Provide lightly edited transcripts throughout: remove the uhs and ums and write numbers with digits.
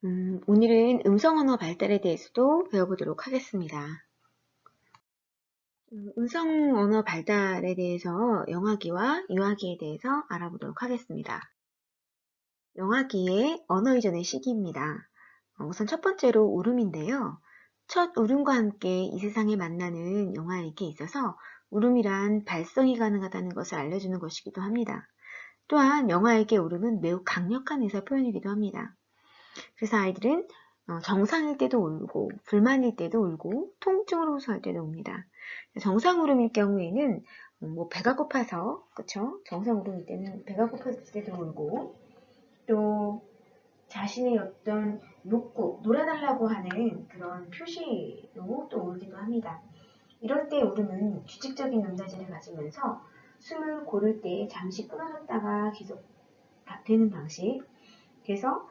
오늘은 음성언어 발달에 대해서도 배워보도록 하겠습니다. 음성언어 발달에 대해서 영아기와 유아기에 대해서 알아보도록 하겠습니다. 영아기의 언어 이전의 시기입니다. 우선 첫 번째로 울음인데요. 첫 울음과 함께 이 세상에 만나는 영아에게 있어서 울음이란 발성이 가능하다는 것을 알려주는 것이기도 합니다. 또한 영아에게 울음은 매우 강력한 의사 표현이기도 합니다. 그래서 아이들은 정상일 때도 울고 불만일 때도 울고 통증으로 호소할 때도 웁니다. 정상 울음일 경우에는 뭐 배가 고파서 그쵸? 정상 울음일 때는 배가 고팠을 때도 울고 또 자신의 어떤 욕구, 놀아달라고 하는 그런 표시로 또 울기도 합니다. 이럴 때 울음은 규칙적인 음자질을 가지면서 숨을 고를 때 잠시 끊어졌다가 계속 되는 방식. 그래서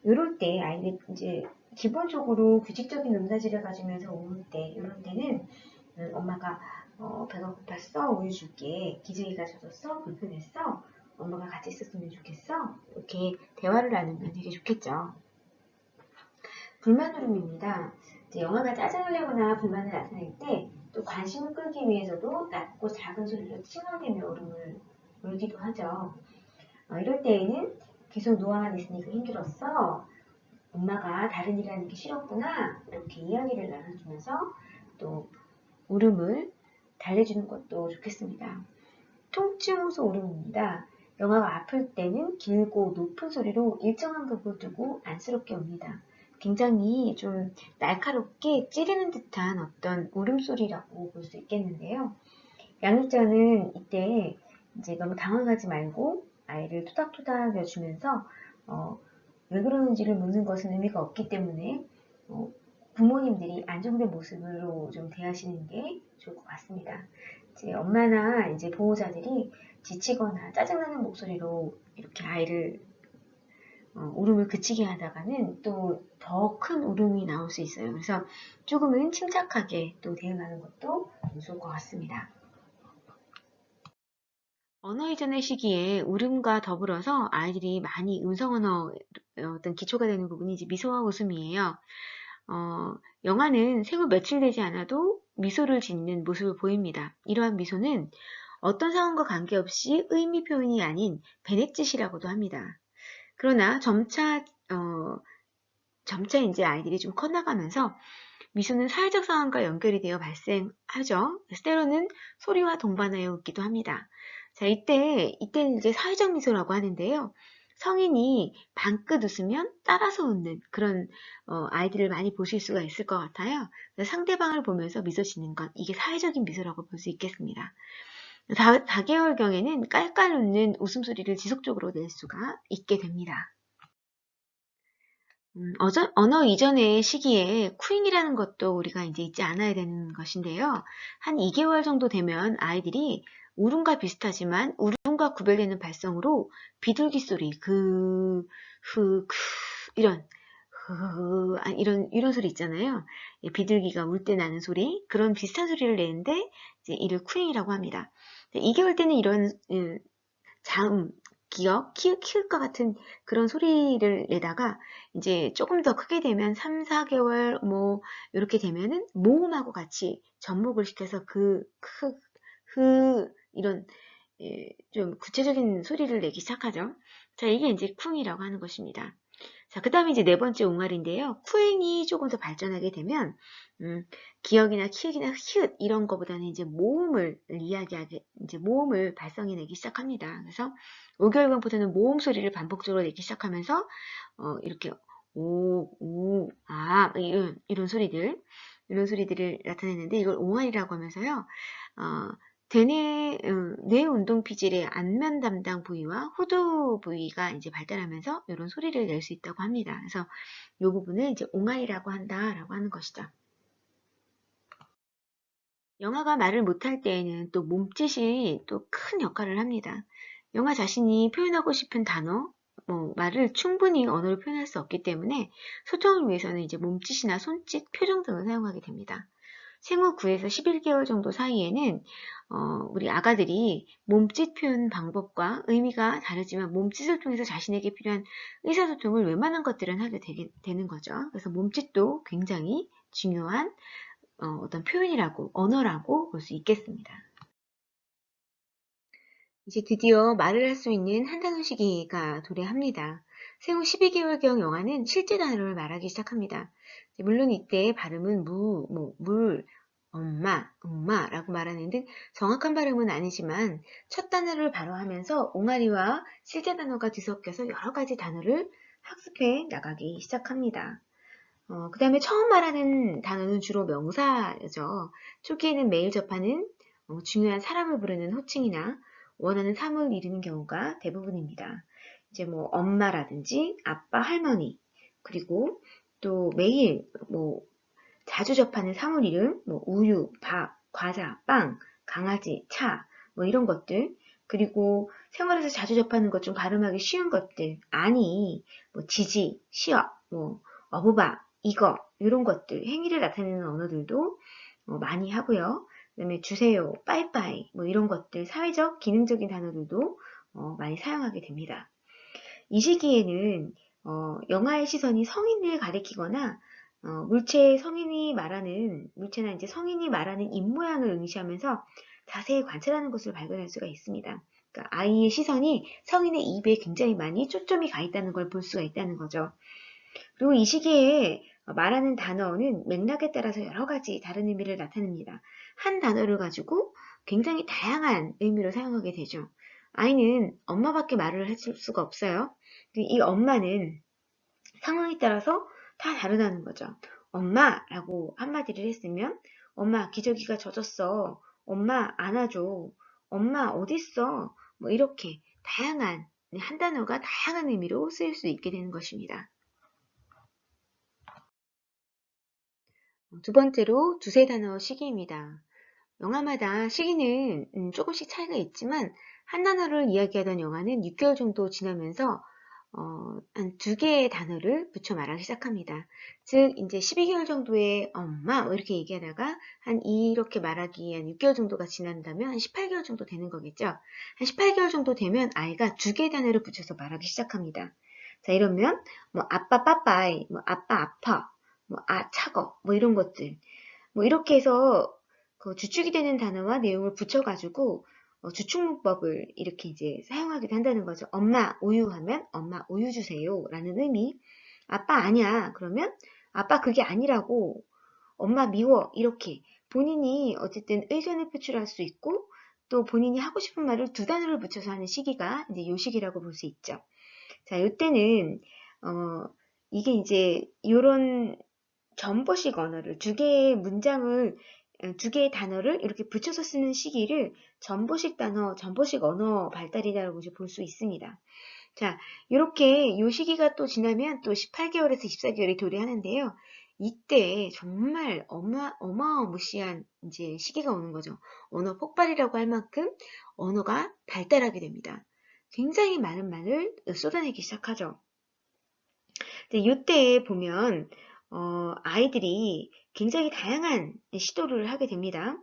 이럴 때 아이들이 이제 기본적으로 규칙적인 음자질을 가지면서 울 때, 이럴 때는 엄마가 배가 고팠어, 우유 줄게, 기저귀가 젖었어, 불편했어, 엄마가 같이 있었으면 좋겠어, 이렇게 대화를 나누면 되게 좋겠죠. 불만 울음입니다. 영아가 짜증을 내거나 불만을 나타낼 때 또 관심을 끌기 위해서도 낮고 작은 소리로 칭얼대며 울기도 하죠. 이럴 때에는 계속 누워만 있으니까 힘들었어. 엄마가 다른 일 하는 게 싫었구나. 이렇게 이야기를 나눠주면서 또 울음을 달래주는 것도 좋겠습니다. 통증 호소 울음입니다. 영아가 아플 때는 길고 높은 소리로 일정한 격을 두고 안쓰럽게 웁니다. 굉장히 좀 날카롭게 찌르는 듯한 어떤 울음소리라고 볼 수 있겠는데요. 양육자는 이때 이제 너무 당황하지 말고 아이를 토닥토닥 여주면서 왜 그러는지를 묻는 것은 의미가 없기 때문에 부모님들이 안정된 모습으로 좀 대하시는 게 좋을 것 같습니다. 이제 엄마나 이제 보호자들이 지치거나 짜증나는 목소리로 이렇게 아이를 울음을 그치게 하다가는 또 더 큰 울음이 나올 수 있어요. 그래서 조금은 침착하게 또 대응하는 것도 좋을 것 같습니다. 언어 이전의 시기에 울음과 더불어서 아이들이 많이 음성언어 어떤 기초가 되는 부분이 이제 미소와 웃음이에요. 영아는 생후 며칠 되지 않아도 미소를 짓는 모습을 보입니다. 이러한 미소는 어떤 상황과 관계없이 의미 표현이 아닌 베넷짓이라고도 합니다. 그러나 점차 이제 아이들이 좀 커나가면서 미소는 사회적 상황과 연결이 되어 발생하죠. 때로는 소리와 동반하여 웃기도 합니다. 자, 이때는 이제 사회적 미소라고 하는데요. 성인이 방긋 웃으면 따라서 웃는 그런 아이들을 많이 보실 수가 있을 것 같아요. 상대방을 보면서 미소 짓는 것, 이게 사회적인 미소라고 볼 수 있겠습니다. 4개월경에는 깔깔 웃는 웃음소리를 지속적으로 낼 수가 있게 됩니다. 언어 이전의 시기에 쿠잉이라는 것도 우리가 이제 잊지 않아야 되는 것인데요. 한 2개월 정도 되면 아이들이 울음과 비슷하지만 울음과 구별되는 발성으로 비둘기 소리, 이런, 이런 소리 있잖아요. 예, 비둘기가 울 때 나는 소리, 그런 비슷한 소리를 내는데 이제 이를 쿠잉이라고 합니다. 2개월 때는 이런 자음, 기억, 키읔과 같은 그런 소리를 내다가 이제 조금 더 크게 되면 3, 4개월 뭐 이렇게 되면은 모음하고 같이 접목을 시켜서 이런 좀 구체적인 소리를 내기 시작하죠. 자, 이게 이제 쿵이라고 하는 것입니다. 자, 그 다음에 이제 네 번째 옹알인데요. 쿠잉이 조금 더 발전하게 되면, 기억이나 키읔이나 히읗 이런 거보다는 이제 모음을 발성해내기 시작합니다. 그래서 5개월경부터는 모음 소리를 반복적으로 내기 시작하면서, 이렇게 이런 소리들을 나타내는데 이걸 옹알이라고 하면서요. 뇌 운동 피질의 안면 담당 부위와 후두 부위가 이제 발달하면서 이런 소리를 낼 수 있다고 합니다. 그래서 이 부분을 이제 옹알이라고 한다라고 하는 것이죠. 영아가 말을 못할 때에는 또 몸짓이 또 큰 역할을 합니다. 영아 자신이 표현하고 싶은 단어, 말을 충분히 언어로 표현할 수 없기 때문에 소통을 위해서는 이제 몸짓이나 손짓, 표정 등을 사용하게 됩니다. 생후 9에서 11개월 정도 사이에는 우리 아가들이 몸짓 표현 방법과 의미가 다르지만 몸짓을 통해서 자신에게 필요한 의사소통을 웬만한 것들은 하게 되는 거죠. 그래서 몸짓도 굉장히 중요한 어떤 표현이라고, 언어라고 볼 수 있겠습니다. 이제 드디어 말을 할 수 있는 한 단어 시기가 도래합니다. 생후 12개월경 영아는 실제 단어를 말하기 시작합니다. 물론 이때 발음은 물, 엄마라고 말하는 등 정확한 발음은 아니지만 첫 단어를 바로 하면서 옹알이와 실제 단어가 뒤섞여서 여러 가지 단어를 학습해 나가기 시작합니다. 그 다음에 처음 말하는 단어는 주로 명사죠. 초기에는 매일 접하는 중요한 사람을 부르는 호칭이나 원하는 사물 이름인 경우가 대부분입니다. 이제 뭐 엄마라든지 아빠, 할머니, 그리고 또 매일 자주 접하는 사물 이름, 우유, 밥, 과자, 빵, 강아지, 차, 이런 것들, 그리고 생활에서 자주 접하는 것 중 발음하기 쉬운 것들, 아니, 지지, 시업, 어부바, 이거, 이런 것들, 행위를 나타내는 언어들도 많이 하고요. 그 다음에 주세요, 빠이빠이, 이런 것들, 사회적, 기능적인 단어들도 많이 사용하게 됩니다. 이 시기에는 영아의 시선이 성인을 가리키거나 물체나 이제 성인이 말하는 입모양을 응시하면서 자세히 관찰하는 것을 발견할 수가 있습니다. 그러니까 아이의 시선이 성인의 입에 굉장히 많이 초점이 가 있다는 걸 볼 수가 있다는 거죠. 그리고 이 시기에 말하는 단어는 맥락에 따라서 여러 가지 다른 의미를 나타냅니다. 한 단어를 가지고 굉장히 다양한 의미로 사용하게 되죠. 아이는 엄마밖에 말을 해줄 수가 없어요. 이 엄마는 상황에 따라서 다 다르다는 거죠. 엄마라고 한마디를 했으면 엄마 기저귀가 젖었어. 엄마 안아줘. 엄마 어딨어? 이렇게 다양한 한 단어가 다양한 의미로 쓰일 수 있게 되는 것입니다. 두 번째로 두세 단어 시기입니다. 영화마다 시기는 조금씩 차이가 있지만 한 단어를 이야기하던 영화는 6개월 정도 지나면서 한 두 개의 단어를 붙여 말하기 시작합니다. 즉 이제 12개월 정도의 엄마 이렇게 얘기하다가 이렇게 말하기 한 6개월 정도가 지난다면 한 18개월 정도 되는 거겠죠. 한 18개월 정도 되면 아이가 두 개의 단어를 붙여서 말하기 시작합니다. 자, 이러면 아빠 빠빠이, 아빠 아파, 차거, 이런 것들. 이렇게 해서 그 주축이 되는 단어와 내용을 붙여가지고 주축문법을 이렇게 이제 사용하기도 한다는 거죠. 엄마 우유 하면 엄마 우유 주세요 라는 의미. 아빠 아니야 그러면 아빠 그게 아니라고. 엄마 미워 이렇게 본인이 어쨌든 의견을 표출할 수 있고 또 본인이 하고 싶은 말을 두 단어를 붙여서 하는 시기가 이제 요 시기라고 볼 수 있죠. 자, 요때는 이게 이제 요런 전보식 언어를 두 개의 문장을 두 개의 단어를 이렇게 붙여서 쓰는 시기를 전보식 단어, 전보식 언어 발달이라고 볼 수 있습니다. 자, 이렇게 요 시기가 또 지나면 또 18개월에서 24개월이 도래하는데요. 이때 정말 어마어마무시한 이제 시기가 오는 거죠. 언어 폭발이라고 할 만큼 언어가 발달하게 됩니다. 굉장히 많은 말을 쏟아내기 시작하죠. 이때 보면 아이들이 굉장히 다양한 시도를 하게 됩니다.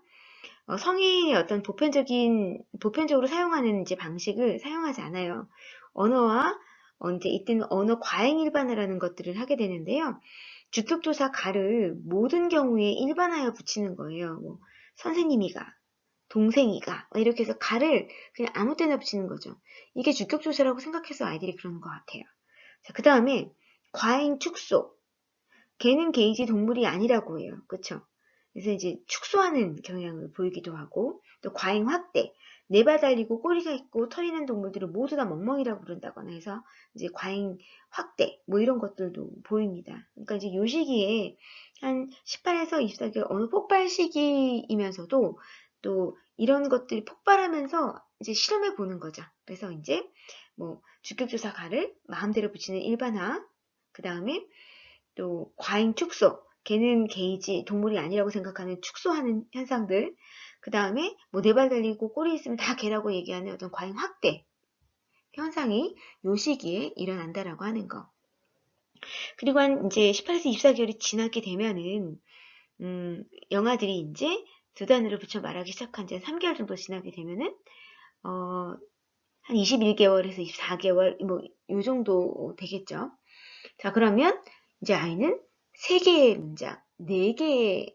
성인의 어떤 보편적으로 사용하는 이제 방식을 사용하지 않아요. 언어와 이제 이때는 언어 과잉 일반화라는 것들을 하게 되는데요. 주특조사 가를 모든 경우에 일반화해 붙이는 거예요. 선생님이가, 동생이가 이렇게 해서 가를 그냥 아무 때나 붙이는 거죠. 이게 주격조사라고 생각해서 아이들이 그러는 것 같아요. 자, 그 다음에 과잉 축소. 개는 개이지 동물이 아니라고 해요. 그쵸? 그래서 이제 축소하는 경향을 보이기도 하고, 또 과잉 확대. 네 발 달리고 꼬리가 있고 털이 난 동물들을 모두 다 멍멍이라고 부른다거나 해서 이제 과잉 확대, 이런 것들도 보입니다. 그러니까 이제 요 시기에 한 18에서 24개월 어느 폭발 시기이면서도 또 이런 것들이 폭발하면서 이제 실험해 보는 거죠. 그래서 이제 주격조사 가를 마음대로 붙이는 일반화, 그 다음에 또 과잉 축소, 개는 개이지 동물이 아니라고 생각하는 축소하는 현상들, 그 다음에 네 발 달리고 꼬리 있으면 다 개라고 얘기하는 어떤 과잉 확대 현상이 요 시기에 일어난다라고 하는 거. 그리고 한 이제 18에서 24개월이 지나게 되면은 영아들이 이제 두 단어를 붙여 말하기 시작한 지 한 3개월 정도 지나게 되면은 한 21개월에서 24개월 뭐 요 정도 되겠죠. 자, 그러면 이제 아이는 3개의 문장, 4개의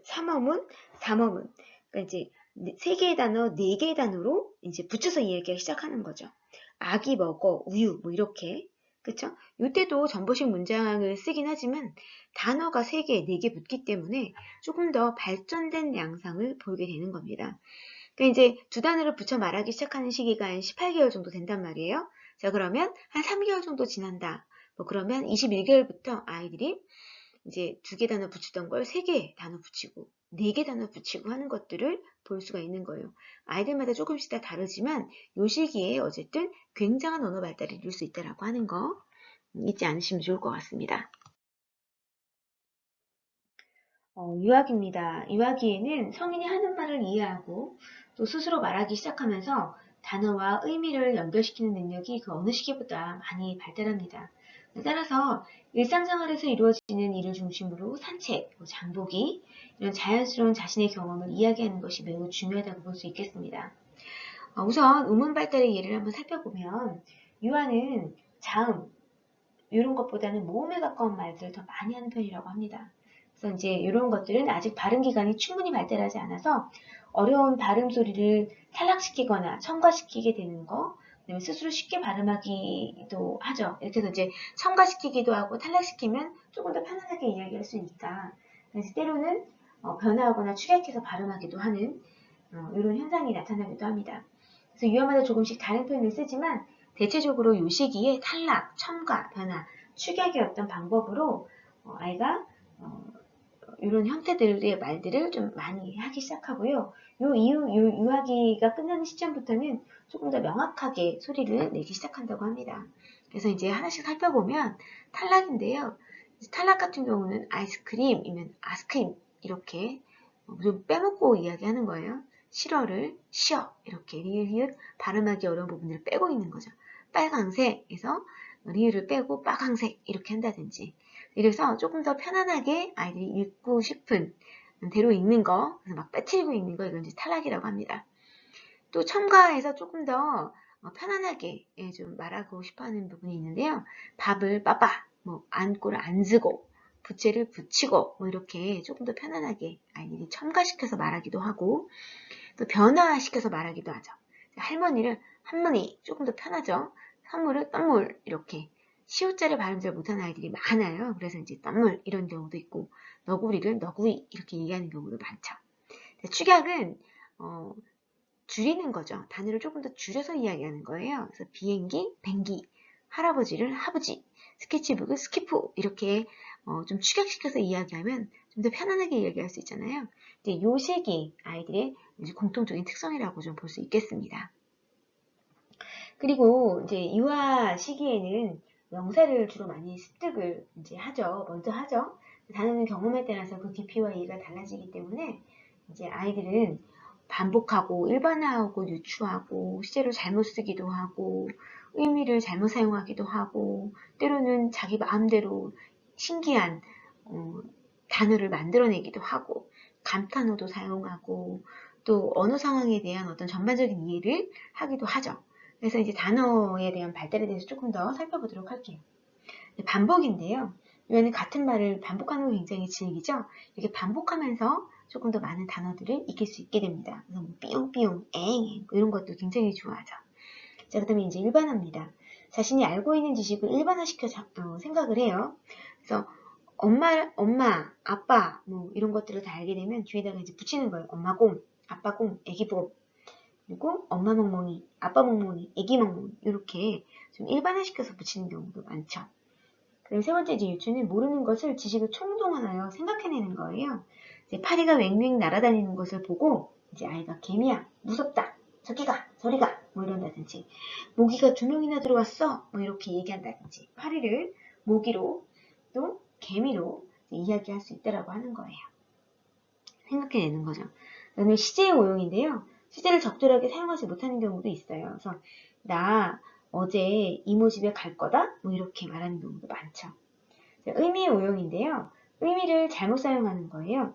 삼어문, 삼어문. 그러니까 이제 3개의 단어, 4개의 단어로 이제 붙여서 이야기하기 시작하는 거죠. 아기 먹어, 우유, 뭐 이렇게. 그쵸? 이때도 전보식 문장을 쓰긴 하지만 단어가 3개, 4개 붙기 때문에 조금 더 발전된 양상을 보이게 되는 겁니다. 그러니까 이제 두 단어를 붙여 말하기 시작하는 시기가 한 18개월 정도 된단 말이에요. 자, 그러면 한 3개월 정도 지난다. 뭐 그러면 21개월부터 아이들이 이제 2개 단어 붙이던 걸 3개 단어 붙이고 4개 단어 붙이고 하는 것들을 볼 수가 있는 거예요. 아이들마다 조금씩 다 다르지만 이 시기에 어쨌든 굉장한 언어 발달을 이룰 수 있다라고 하는 거 잊지 않으시면 좋을 것 같습니다. 유아기입니다. 유아기에는 성인이 하는 말을 이해하고 또 스스로 말하기 시작하면서 단어와 의미를 연결시키는 능력이 그 어느 시기보다 많이 발달합니다. 따라서 일상생활에서 이루어지는 일을 중심으로 산책, 장보기, 이런 자연스러운 자신의 경험을 이야기하는 것이 매우 중요하다고 볼 수 있겠습니다. 우선 우문 발달의 예를 한번 살펴보면 유아는 자음, 이런 것보다는 모음에 가까운 말들을 더 많이 하는 편이라고 합니다. 그래서 이제 이런 것들은 아직 발음 기관이 충분히 발달하지 않아서 어려운 발음 소리를 탈락시키거나 첨가시키게 되는 거, 그다음에 스스로 쉽게 발음하기도 하죠. 이렇게 해서 이제 첨가시키기도 하고 탈락시키면 조금 더 편안하게 이야기할 수 있으니까. 그래서 때로는 변화하거나 축약해서 발음하기도 하는 이런 현상이 나타나기도 합니다. 그래서 유아마다 조금씩 다른 표현을 쓰지만 대체적으로 이 시기에 탈락, 첨가, 변화, 축약의 어떤 방법으로 아이가 이런 형태들의 말들을 좀 많이 하기 시작하고요. 요 이후 유아기가 끝나는 시점부터는 조금 더 명확하게 소리를 내기 시작한다고 합니다. 그래서 이제 하나씩 살펴보면 탈락인데요. 탈락 같은 경우는 아이스크림이면 아스크림 이렇게 좀 빼먹고 이야기하는 거예요. 실어를 시어 이렇게 리을 히읗 발음하기 어려운 부분들을 빼고 있는 거죠. 빨강색에서 리을을 빼고 빨강색 이렇게 한다든지 이래서 조금 더 편안하게 아이들이 읽고 싶은 대로 읽는 거, 그래서 막 빼뜨리고 읽는 거, 이건 이제 탈락이라고 합니다. 또 첨가해서 조금 더 편안하게 좀 말하고 싶어 하는 부분이 있는데요. 밥을 빠빠, 뭐 안고를 안 쓰고, 부채를 붙이고, 뭐 이렇게 조금 더 편안하게 아이들이 첨가시켜서 말하기도 하고, 또 변화시켜서 말하기도 하죠. 할머니를 할머니 조금 더 편하죠. 선물을 떡물 이렇게 시옷자를 발음 잘 못하는 아이들이 많아요. 그래서 이제 떡물 이런 경우도 있고 너구리를 너구이 이렇게 얘기하는 경우도 많죠. 축약은 줄이는 거죠. 단어를 조금 더 줄여서 이야기하는 거예요. 그래서 비행기, 뱅기, 할아버지를 하부지, 스케치북을 스키프 이렇게 좀 축약시켜서 이야기하면 좀 더 편안하게 이야기할 수 있잖아요. 이제 요 시기 아이들의 공통적인 특성이라고 좀 볼 수 있겠습니다. 그리고 이제 유아 시기에는 명사를 주로 많이 습득을 이제 하죠. 먼저 하죠. 단어는 경험에 따라서 그 깊이와 이해가 달라지기 때문에 이제 아이들은 반복하고 일반화하고 유추하고 시제로 잘못 쓰기도 하고 의미를 잘못 사용하기도 하고 때로는 자기 마음대로 신기한 단어를 만들어내기도 하고 감탄어도 사용하고 또 언어 상황에 대한 어떤 전반적인 이해를 하기도 하죠. 그래서 이제 단어에 대한 발달에 대해서 조금 더 살펴보도록 할게요. 반복인데요. 이거는 같은 말을 반복하는 거 굉장히 즐기죠. 이렇게 반복하면서 조금 더 많은 단어들을 익힐 수 있게 됩니다. 그래서 뭐 삐용삐용, 엥 이런 것도 굉장히 좋아하죠. 자, 그다음에 이제 일반화입니다. 자신이 알고 있는 지식을 일반화시켜 생각을 해요. 그래서 엄마, 아빠 뭐 이런 것들을 다 알게 되면 뒤에다가 이제 붙이는 거예요. 엄마 공, 아빠 공, 애기 공. 그리고 엄마 멍멍이, 아빠 멍멍이, 애기 멍멍이 이렇게 좀 일반화시켜서 붙이는 경우도 많죠. 그리고 세 번째 이제 유추는 모르는 것을 지식을 총동원하여 생각해내는 거예요. 이제 파리가 왱왱 날아다니는 것을 보고 이제 아이가 개미야, 무섭다, 저기 가, 저리 가, 뭐 이런다든지 모기가 2명이나 들어왔어, 뭐 이렇게 얘기한다든지 파리를 모기로 또 개미로 이야기할 수 있다라고 하는 거예요. 생각해내는 거죠. 그다음에 시제의 오용인데요. 시제를 적절하게 사용하지 못하는 경우도 있어요. 그래서 나 어제 이모 집에 갈 거다? 뭐 이렇게 말하는 경우도 많죠. 의미의 오용인데요. 의미를 잘못 사용하는 거예요.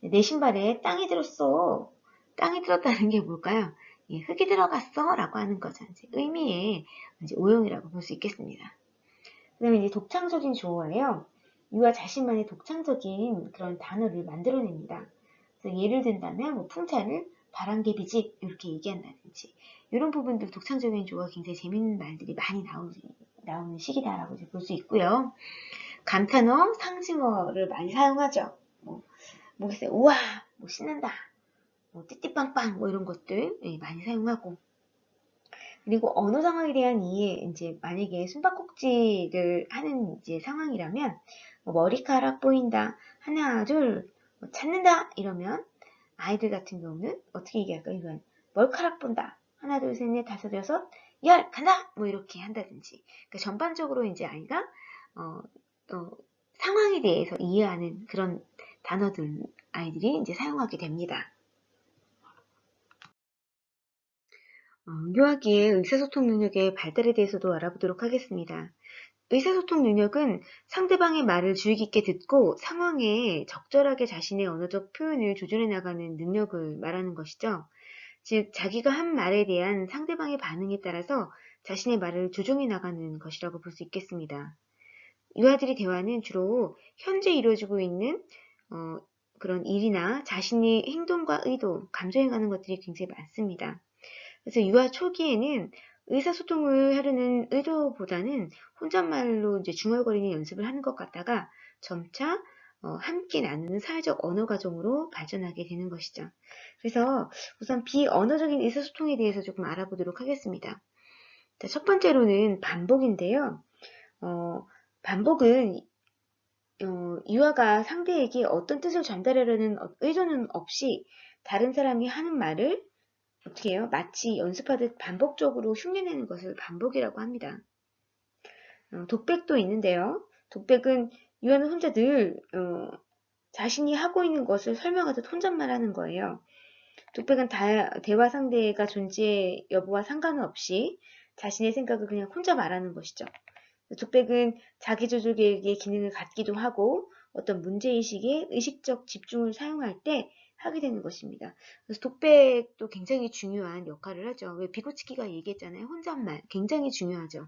내 신발에 땅이 들었어. 땅이 들었다는 게 뭘까요? 예, 흙이 들어갔어 라고 하는 거죠. 이제 의미의 이제 오용이라고 볼 수 있겠습니다. 그 다음에 이제 독창적인 조어예요. 유아 자신만의 독창적인 그런 단어를 만들어냅니다. 그래서 예를 든다면 뭐 풍차를 바람개비집 이렇게 얘기한다든지 이런 부분들 독창적인 조어가 굉장히 재밌는 말들이 많이 나오는 시기다라고 볼 수 있고요. 감탄어, 상징어를 많이 사용하죠. 뭐겠어요? 우와, 뭐 신난다, 뭐 띠띠빵빵 뭐 이런 것들 많이 사용하고 그리고 언어 상황에 대한 이해 이제 만약에 숨바꼭질을 하는 이제 상황이라면 뭐 머리카락 보인다 하나 둘뭐 찾는다 이러면 아이들 같은 경우는 어떻게 얘기할까요? 이건 머리카락 본다 하나 둘 셋 넷 다섯 여섯 열 간다 뭐 이렇게 한다든지 그러니까 전반적으로 이제 아이가 어, 상황에 대해서 이해하는 그런 단어들 아이들이 이제 사용하게 됩니다. 유아기의 의사소통 능력의 발달에 대해서도 알아보도록 하겠습니다. 의사소통 능력은 상대방의 말을 주의 깊게 듣고 상황에 적절하게 자신의 언어적 표현을 조절해 나가는 능력을 말하는 것이죠. 즉, 자기가 한 말에 대한 상대방의 반응에 따라서 자신의 말을 조정해 나가는 것이라고 볼 수 있겠습니다. 유아들의 대화는 주로 현재 이루어지고 있는 그런 일이나 자신의 행동과 의도, 감정에 관한 것들이 굉장히 많습니다. 그래서 유아 초기에는 의사소통을 하려는 의도보다는 혼잣말로 이제 중얼거리는 연습을 하는 것 같다가 점차 함께 나누는 사회적 언어 과정으로 발전하게 되는 것이죠. 그래서 우선 비언어적인 의사소통에 대해서 조금 알아보도록 하겠습니다. 자, 첫 번째로는 반복인데요. 반복은 유아가 상대에게 어떤 뜻을 전달하려는 의도는 없이 다른 사람이 하는 말을 어떻게 해요? 마치 연습하듯 반복적으로 흉내내는 것을 반복이라고 합니다. 독백도 있는데요. 독백은 유아는 혼자 늘 자신이 하고 있는 것을 설명하듯 혼잣말 하는 거예요. 독백은 대화 상대가 존재 여부와 상관없이 자신의 생각을 그냥 혼자 말하는 것이죠. 독백은 자기조절 계획의 기능을 갖기도 하고 어떤 문제의식에 의식적 집중을 사용할 때 하게 되는 것입니다. 그래서 독백도 굉장히 중요한 역할을 하죠. 왜 비고치키가 얘기했잖아요. 혼잣말 굉장히 중요하죠.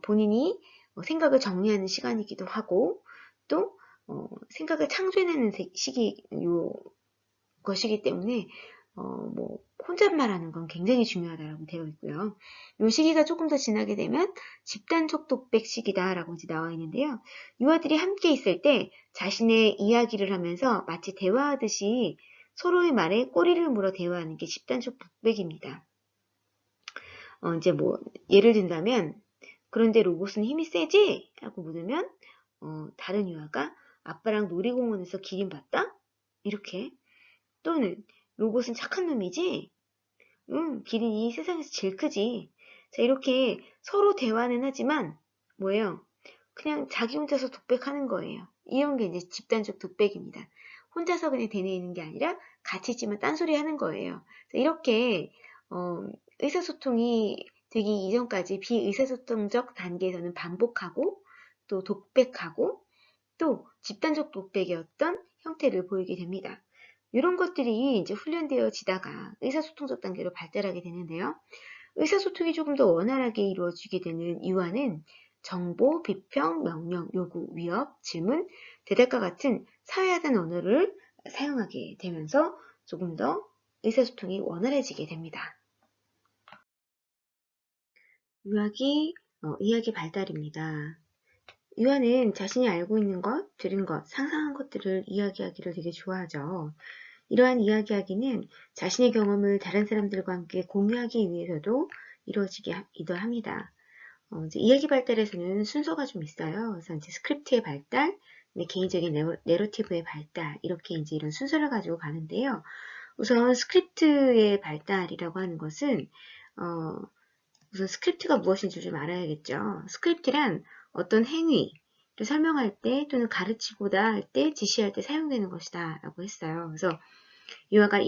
본인이 생각을 정리하는 시간이기도 하고 또 생각을 창조해내는 시기 것이기 때문에 뭐 혼잣말하는 건 굉장히 중요하다라고 되어 있고요. 이 시기가 조금 더 지나게 되면 집단적 독백 시기다라고 이제 나와 있는데요. 유아들이 함께 있을 때 자신의 이야기를 하면서 마치 대화하듯이 서로의 말에 꼬리를 물어 대화하는 게 집단적 독백입니다. 이제 뭐 예를 든다면 그런데 로봇은 힘이 세지? 라고 물으면 다른 유아가 아빠랑 놀이공원에서 기린 봤다? 이렇게 또는 로봇은 착한 놈이지? 응, 기린이 세상에서 제일 크지. 자, 이렇게 서로 대화는 하지만 뭐예요? 그냥 자기 혼자서 독백하는 거예요. 이런 게 이제 집단적 독백입니다. 혼자서 그냥 되뇌이는 게 아니라 같이 있지만 딴소리 하는 거예요. 이렇게 의사소통이 되기 이전까지 비의사소통적 단계에서는 반복하고 또 독백하고 또 집단적 독백의 어떤 형태를 보이게 됩니다. 이런 것들이 이제 훈련되어지다가 의사소통적 단계로 발달하게 되는데요. 의사소통이 조금 더 원활하게 이루어지게 되는 유아는 정보, 비평, 명령, 요구, 위협, 질문, 대답과 같은 사회화된 언어를 사용하게 되면서 조금 더 의사소통이 원활해지게 됩니다. 유아기 이야기 발달입니다. 유아는 자신이 알고 있는 것, 들은 것, 상상한 것들을 이야기하기를 되게 좋아하죠. 이러한 이야기하기는 자신의 경험을 다른 사람들과 함께 공유하기 위해서도 이루어지기도 합니다. 이제 이야기 발달에서는 순서가 좀 있어요. 그래서 이제 스크립트의 발달, 개인적인 내러티브의 발달, 이렇게 이제 이런 순서를 가지고 가는데요. 우선 스크립트의 발달이라고 하는 것은, 우선 스크립트가 무엇인지 좀 알아야겠죠. 스크립트란 어떤 행위를 설명할 때 또는 가르치고자 할 때, 지시할 때 사용되는 것이다 라고 했어요. 그래서 유아가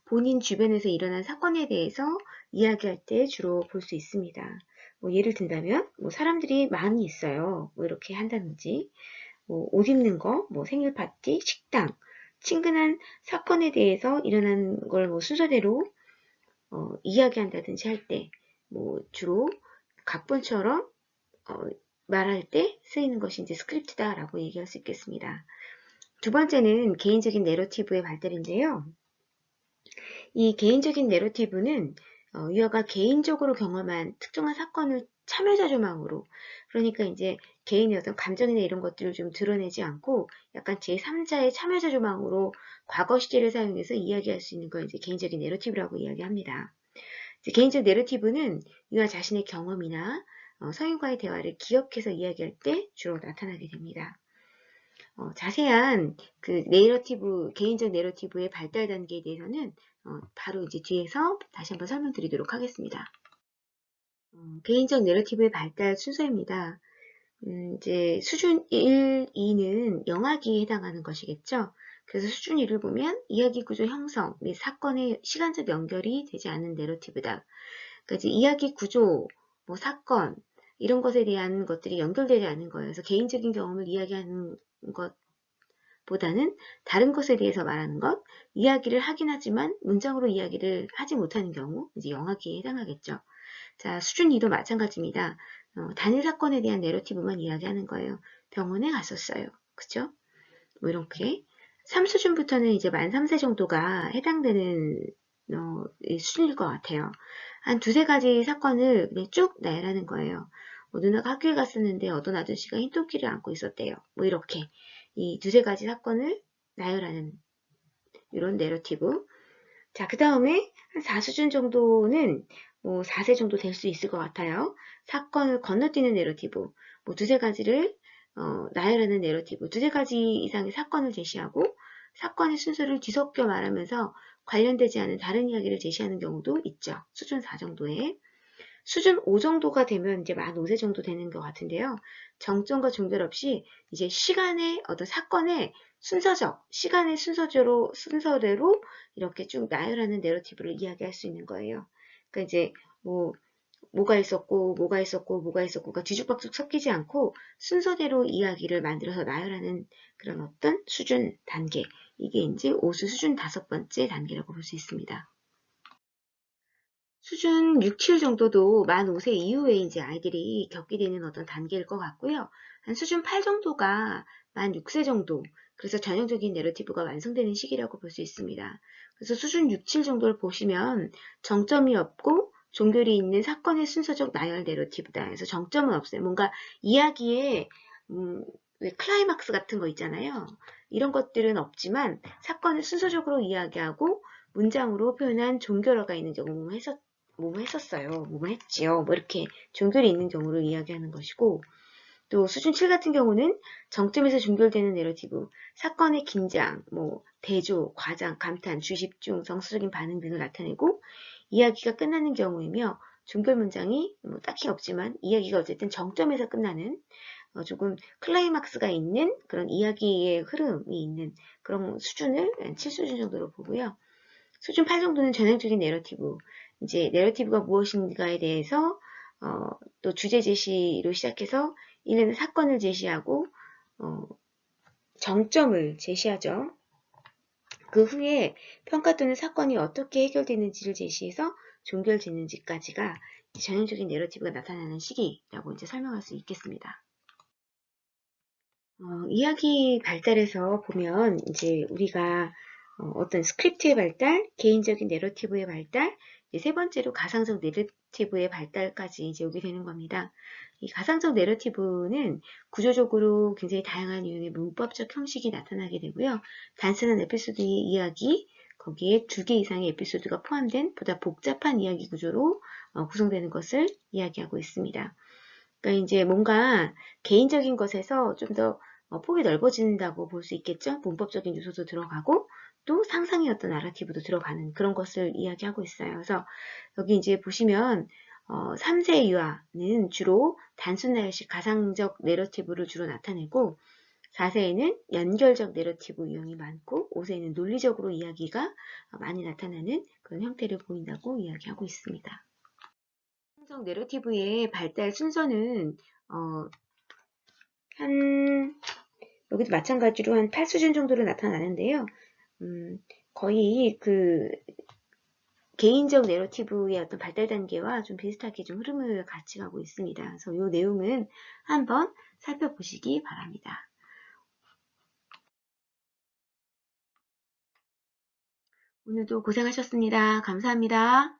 본인 주변에서 일어난 사건에 대해서 이야기할 때 주로 볼 수 있습니다. 뭐 예를 든다면 뭐 사람들이 많이 있어요. 뭐 이렇게 한다든지 옷 입는 거, 뭐 생일 파티, 식당 친근한 사건에 대해서 일어난 걸 뭐 순서대로 이야기한다든지 할 때, 뭐 주로 각본처럼 말할 때 쓰이는 것이 이제 스크립트다라고 얘기할 수 있겠습니다. 두 번째는 개인적인 내러티브의 발달인데요. 이 개인적인 내러티브는 유아가 개인적으로 경험한 특정한 사건을 참여자 조망으로, 그러니까 이제 개인의 어떤 감정이나 이런 것들을 좀 드러내지 않고 약간 제3자의 참여자 조망으로 과거 시제를 사용해서 이야기할 수 있는 걸 이제 개인적인 내러티브라고 이야기합니다. 이제 개인적 내러티브는 유아 자신의 경험이나 성인과의 대화를 기억해서 이야기할 때 주로 나타나게 됩니다. 자세한 그 내러티브, 개인적 내러티브의 발달 단계에 대해서는 바로 이제 뒤에서 다시 한번 설명드리도록 하겠습니다. 개인적 내러티브의 발달 순서입니다. 이제 수준 1, 2는 영하기에 해당하는 것이겠죠. 그래서 수준 1을 보면 이야기 구조 형성 및 사건의 시간적 연결이 되지 않은 내러티브다. 그러니까 이제 이야기 구조, 뭐 사건 이런 것에 대한 것들이 연결되지 않은 거예요. 그래서 개인적인 경험을 이야기하는 것보다는 다른 것에 대해서 말하는 것, 이야기를 하긴 하지만 문장으로 이야기를 하지 못하는 경우 이제 영하기에 해당하겠죠. 자, 수준 2도 마찬가지입니다. 단일 사건에 대한 내러티브만 이야기하는 거예요. 병원에 갔었어요. 그죠? 뭐 이렇게. 3수준부터는 이제 만 3세 정도가 해당되는 수준일 것 같아요. 한 두세 가지 사건을 그냥 쭉 나열하는 거예요. 뭐 누나가 학교에 갔었는데 어떤 아저씨가 흰 토끼를 안고 있었대요. 뭐 이렇게 이 두세 가지 사건을 나열하는 이런 내러티브. 자, 그 다음에 한 4수준 정도는 뭐 4세 정도 될 수 있을 것 같아요. 사건을 건너뛰는 내러티브. 뭐 두세 가지를 나열하는 내러티브. 두세 가지 이상의 사건을 제시하고 사건의 순서를 뒤섞여 말하면서 관련되지 않은 다른 이야기를 제시하는 경우도 있죠. 수준 4 정도에. 수준 5 정도가 되면 이제 만 5세 정도 되는 것 같은데요. 정점과 종별 없이 이제 시간의 어떤 사건의 순서적, 시간의 순서대로 이렇게 쭉 나열하는 내러티브를 이야기할 수 있는 거예요. 그러니까 이제 뭐가 있었고, 뭐가 있었고, 뭐가 있었고가 뒤죽박죽 섞이지 않고 순서대로 이야기를 만들어서 나열하는 그런 어떤 수준 단계. 이게 이제 오수 수준 5번째 단계라고 볼 수 있습니다. 수준 6, 7 정도도 만 5세 이후에 이제 아이들이 겪게 되는 어떤 단계일 것 같고요. 한 수준 8 정도가 만 6세 정도, 그래서 전형적인 내러티브가 완성되는 시기라고 볼 수 있습니다. 그래서 수준 6, 7 정도를 보시면 정점이 없고 종결이 있는 사건의 순서적 나열 내러티브다. 그래서 정점은 없어요. 뭔가 이야기에 왜 클라이막스 같은 거 있잖아요. 이런 것들은 없지만 사건을 순서적으로 이야기하고 문장으로 표현한 종결어가 있는 경우 뭐뭐 했었어요. 뭐뭐 했지요. 뭐 이렇게 종결이 있는 경우를 이야기하는 것이고, 또 수준 7 같은 경우는 정점에서 종결되는 내러티브, 사건의 긴장, 뭐 대조, 과장, 감탄, 주집중, 정서적인 반응 등을 나타내고 이야기가 끝나는 경우이며 종결 문장이 뭐 딱히 없지만 이야기가 어쨌든 정점에서 끝나는 조금 클라이막스가 있는 그런 이야기의 흐름이 있는 그런 수준을 7수준 정도로 보고요. 수준 8 정도는 전형적인 내러티브, 이제 내러티브가 무엇인가에 대해서 또 주제 제시로 시작해서 이는 사건을 제시하고 정점을 제시하죠. 그 후에 평가 또는 사건이 어떻게 해결되는지를 제시해서 종결되는지까지가 전형적인 내러티브가 나타나는 시기라고 이제 설명할 수 있겠습니다. 이야기 발달에서 보면 이제 우리가 어떤 스크립트의 발달, 개인적인 내러티브의 발달, 세 번째로 가상적 내러티브의 발달까지 이제 오게 되는 겁니다. 이 가상적 내러티브는 구조적으로 굉장히 다양한 유형의 문법적 형식이 나타나게 되고요. 단순한 에피소드의 이야기, 거기에 2개 이상의 에피소드가 포함된 보다 복잡한 이야기 구조로 구성되는 것을 이야기하고 있습니다. 그러니까 이제 뭔가 개인적인 것에서 좀 더 폭이 넓어진다고 볼 수 있겠죠. 문법적인 요소도 들어가고 또 상상의 어떤 나라티브도 들어가는 그런 것을 이야기하고 있어요. 그래서 여기 이제 보시면 3세 유아는 주로 단순 나열식 가상적 내러티브를 주로 나타내고 4세에는 연결적 내러티브 유형이 많고 5세에는 논리적으로 이야기가 많이 나타나는 그런 형태를 보인다고 이야기하고 있습니다. 가상적 내러티브의 발달 순서는 한 여기도 마찬가지로 한 8수준 정도로 나타나는데요. 거의 그 개인적 내러티브의 어떤 발달 단계와 좀 비슷하게 좀 흐름을 같이 가고 있습니다. 그래서 이 내용은 한번 살펴보시기 바랍니다. 오늘도 고생하셨습니다. 감사합니다.